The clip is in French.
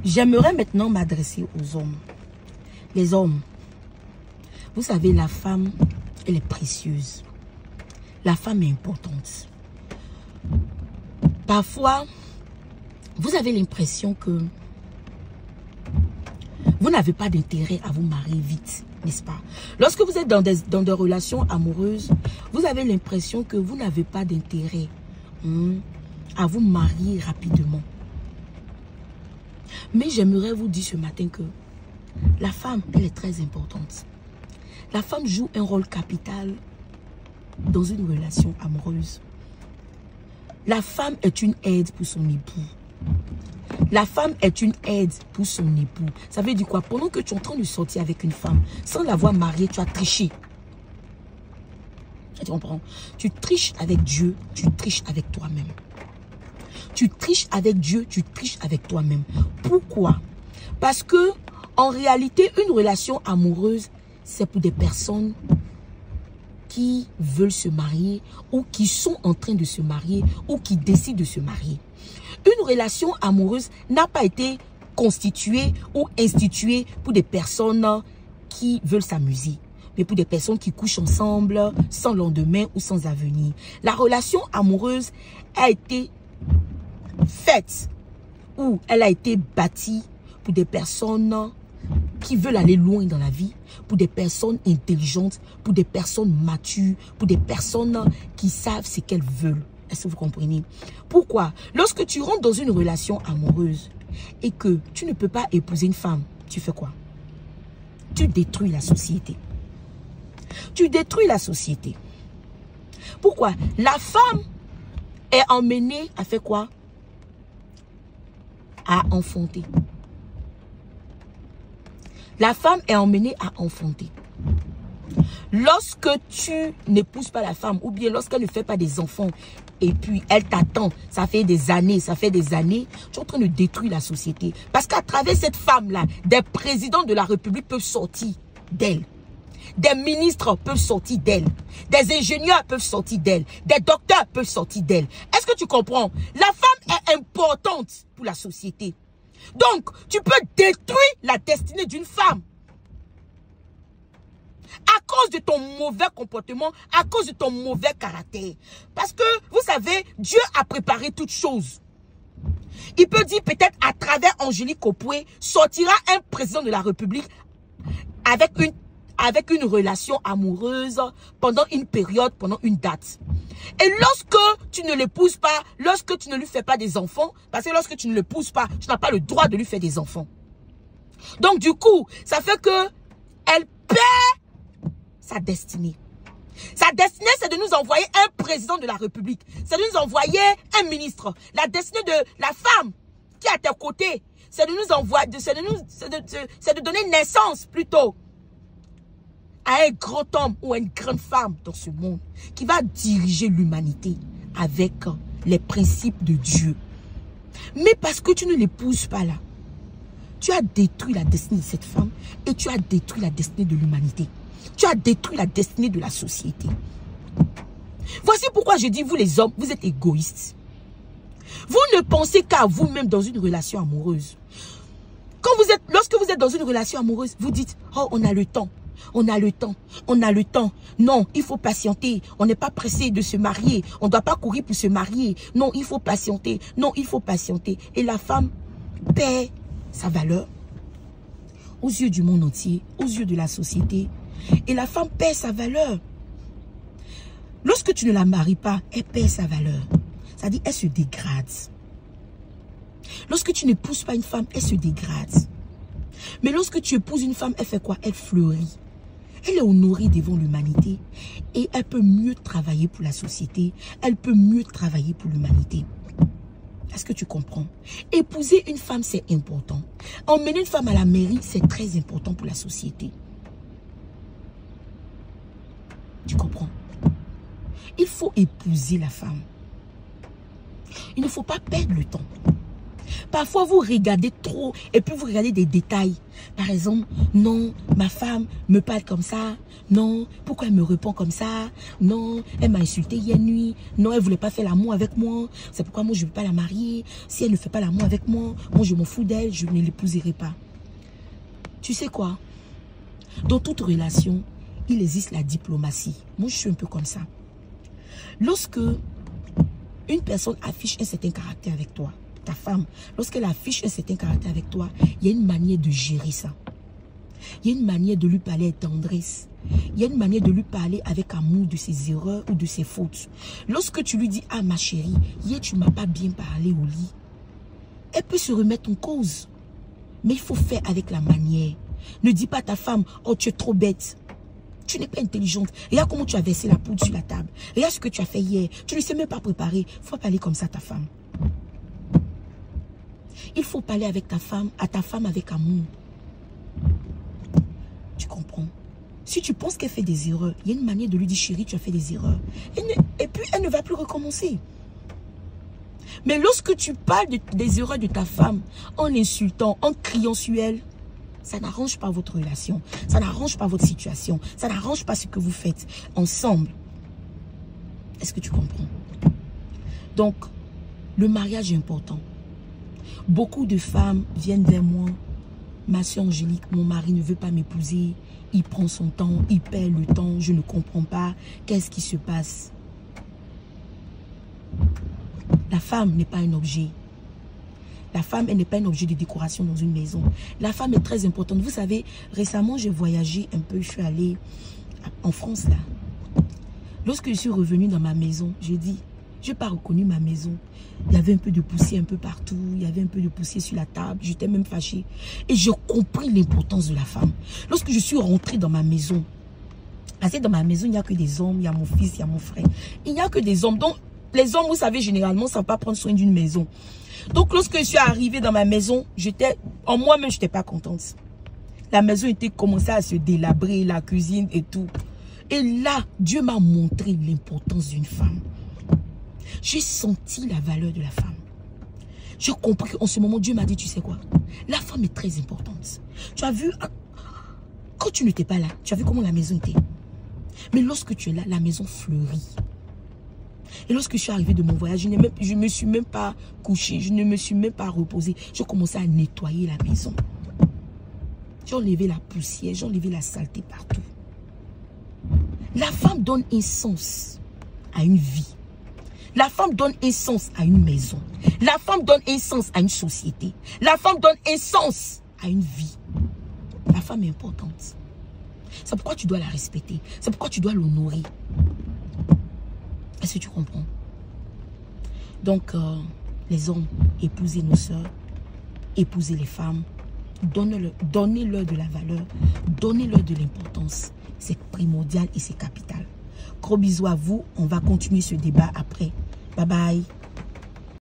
J'aimerais maintenant m'adresser aux hommes. Les hommes, vous savez, la femme, elle est précieuse. La femme est importante. Parfois, vous avez l'impression que vous n'avez pas d'intérêt à vous marier vite, n'est-ce pas? Lorsque vous êtes dans des relations amoureuses, vous avez l'impression que vous n'avez pas d'intérêt à vous marier rapidement. Mais j'aimerais vous dire ce matin que la femme, elle est très importante. La femme joue un rôle capital dans une relation amoureuse. La femme est une aide pour son époux. La femme est une aide pour son époux. Ça veut dire quoi? Pendant que tu es en train de sortir avec une femme, sans l'avoir mariée, tu as triché. Tu comprends? Tu triches avec Dieu, tu triches avec toi-même. Tu triches avec Dieu, tu triches avec toi-même. Pourquoi? Parce que, en réalité, une relation amoureuse, c'est pour des personnes qui veulent se marier ou qui sont en train de se marier ou qui décident de se marier. Une relation amoureuse n'a pas été constituée ou instituée pour des personnes qui veulent s'amuser, mais pour des personnes qui couchent ensemble sans lendemain ou sans avenir. La relation amoureuse a été faite ou elle a été bâtie pour des personnes qui veulent aller loin dans la vie, pour des personnes intelligentes, pour des personnes matures, pour des personnes qui savent ce qu'elles veulent. Est-ce que vous comprenez? Pourquoi? Lorsque tu rentres dans une relation amoureuse et que tu ne peux pas épouser une femme, tu fais quoi? Tu détruis la société. Tu détruis la société. Pourquoi? La femme est emmenée à faire quoi? À enfanter. La femme est emmenée à enfanter. Lorsque tu n'épouses pas la femme, ou bien lorsqu'elle ne fait pas des enfants, et puis elle t'attend, ça fait des années, tu es en train de détruire la société. Parce qu'à travers cette femme-là, des présidents de la République peuvent sortir d'elle. Des ministres peuvent sortir d'elle. Des ingénieurs peuvent sortir d'elle. Des docteurs peuvent sortir d'elle. Est-ce que tu comprends? La femme est importante pour la société. Donc, tu peux détruire la destinée d'une femme. À cause de ton mauvais comportement, à cause de ton mauvais caractère. Parce que, vous savez, Dieu a préparé toutes choses. Il peut dire peut-être à travers Angélique Opoué, sortira un président de la République avec une relation amoureuse pendant une période, pendant une date. Et lorsque tu ne l'épouses pas, lorsque tu ne lui fais pas des enfants, parce que lorsque tu ne l'épouses pas, tu n'as pas le droit de lui faire des enfants. Donc du coup, ça fait que elle perd sa destinée. Sa destinée, c'est de nous envoyer un président de la République. C'est de nous envoyer un ministre. La destinée de la femme qui est à tes côtés, c'est de nous envoyer, c'est de donner naissance plutôt à un grand homme ou à une grande femme dans ce monde qui va diriger l'humanité avec les principes de Dieu. Mais parce que tu ne l'épouses pas là, tu as détruit la destinée de cette femme et tu as détruit la destinée de l'humanité. Tu as détruit la destinée de la société. Voici pourquoi je dis, vous les hommes, vous êtes égoïstes. Vous ne pensez qu'à vous-même dans une relation amoureuse. Lorsque vous êtes dans une relation amoureuse, vous dites, oh, on a le temps. On a le temps, on a le temps. Non, il faut patienter. On n'est pas pressé de se marier. On ne doit pas courir pour se marier. Non, il faut patienter. Non, il faut patienter. Et la femme perd sa valeur aux yeux du monde entier, aux yeux de la société. Et la femme perd sa valeur. Lorsque tu ne la maries pas, elle perd sa valeur. C'est-à-dire, elle se dégrade. Lorsque tu n'épouses pas une femme, elle se dégrade. Mais lorsque tu épouses une femme, elle fait quoi? Elle fleurit. Elle est honorée devant l'humanité et elle peut mieux travailler pour la société. Elle peut mieux travailler pour l'humanité. Est-ce que tu comprends? Épouser une femme, c'est important. Emmener une femme à la mairie, c'est très important pour la société. Tu comprends? Il faut épouser la femme. Il ne faut pas perdre le temps. Parfois, vous regardez trop et puis vous regardez des détails. Par exemple, non, ma femme me parle comme ça. Non, pourquoi elle me répond comme ça? Non, elle m'a insulté hier nuit. Non, elle ne voulait pas faire l'amour avec moi. C'est pourquoi moi, je ne veux pas la marier. Si elle ne fait pas l'amour avec moi, moi, je m'en fous d'elle, je ne l'épouserai pas. Tu sais quoi? Dans toute relation, il existe la diplomatie. Moi, je suis un peu comme ça. Lorsque une personne affiche un certain caractère avec toi, ta femme, lorsqu'elle affiche un certain caractère avec toi, il y a une manière de gérer ça. Il y a une manière de lui parler avec tendresse. Il y a une manière de lui parler avec amour de ses erreurs ou de ses fautes. Lorsque tu lui dis, ah ma chérie, hier tu ne m'as pas bien parlé au lit, elle peut se remettre en cause. Mais il faut faire avec la manière. Ne dis pas à ta femme, oh tu es trop bête. Tu n'es pas intelligente. Regarde comment tu as versé la poudre sur la table. Regarde ce que tu as fait hier. Tu ne sais même pas préparer. Il faut parler comme ça à ta femme. Il faut parler avec ta femme avec amour. Tu comprends? Si tu penses qu'elle fait des erreurs, il y a une manière de lui dire, chérie, tu as fait des erreurs. Et puis, elle ne va plus recommencer. Mais lorsque tu parles des erreurs de ta femme, en l'insultant, en criant sur elle, ça n'arrange pas votre relation. Ça n'arrange pas votre situation. Ça n'arrange pas ce que vous faites ensemble. Est-ce que tu comprends? Donc, le mariage est important. Beaucoup de femmes viennent vers moi. Ma soeur Angélique, mon mari ne veut pas m'épouser. Il prend son temps, il perd le temps. Je ne comprends pas. Qu'est-ce qui se passe? La femme n'est pas un objet. La femme, elle n'est pas un objet de décoration dans une maison. La femme est très importante. Vous savez, récemment, j'ai voyagé un peu. Je suis allée en France, là. Lorsque je suis revenue dans ma maison, j'ai dit, je n'ai pas reconnu ma maison. Il y avait un peu de poussière un peu partout. Il y avait un peu de poussière sur la table. J'étais même fâchée. Et j'ai compris l'importance de la femme. Lorsque je suis rentrée dans ma maison, parce que dans ma maison, il n'y a que des hommes. Il y a mon fils, il y a mon frère. Il n'y a que des hommes. Donc, les hommes, vous savez, généralement, ne savent pas prendre soin d'une maison. Donc, lorsque je suis arrivée dans ma maison, en moi-même, je n'étais pas contente. La maison était commencée à se délabrer, la cuisine et tout. Et là, Dieu m'a montré l'importance d'une femme. J'ai senti la valeur de la femme. J'ai compris qu'en ce moment, Dieu m'a dit, tu sais quoi? La femme est très importante. Tu as vu, quand tu n'étais pas là, tu as vu comment la maison était. Mais lorsque tu es là, la maison fleurit. Et lorsque je suis arrivée de mon voyage, je ne me suis même pas couchée, je ne me suis même pas reposée. J'ai commencé à nettoyer la maison. J'ai enlevé la poussière, j'ai enlevé la saleté partout. La femme donne un sens à une vie. La femme donne un sens à une maison. La femme donne un sens à une société. La femme donne un sens à une vie. La femme est importante. C'est pourquoi tu dois la respecter. C'est pourquoi tu dois l'honorer. Est-ce que tu comprends? Donc, les hommes, épousez nos sœurs, épousez les femmes, donnez-leur de la valeur, donnez-leur de l'importance. C'est primordial et c'est capital. Gros bisous à vous. On va continuer ce débat après. Bye bye.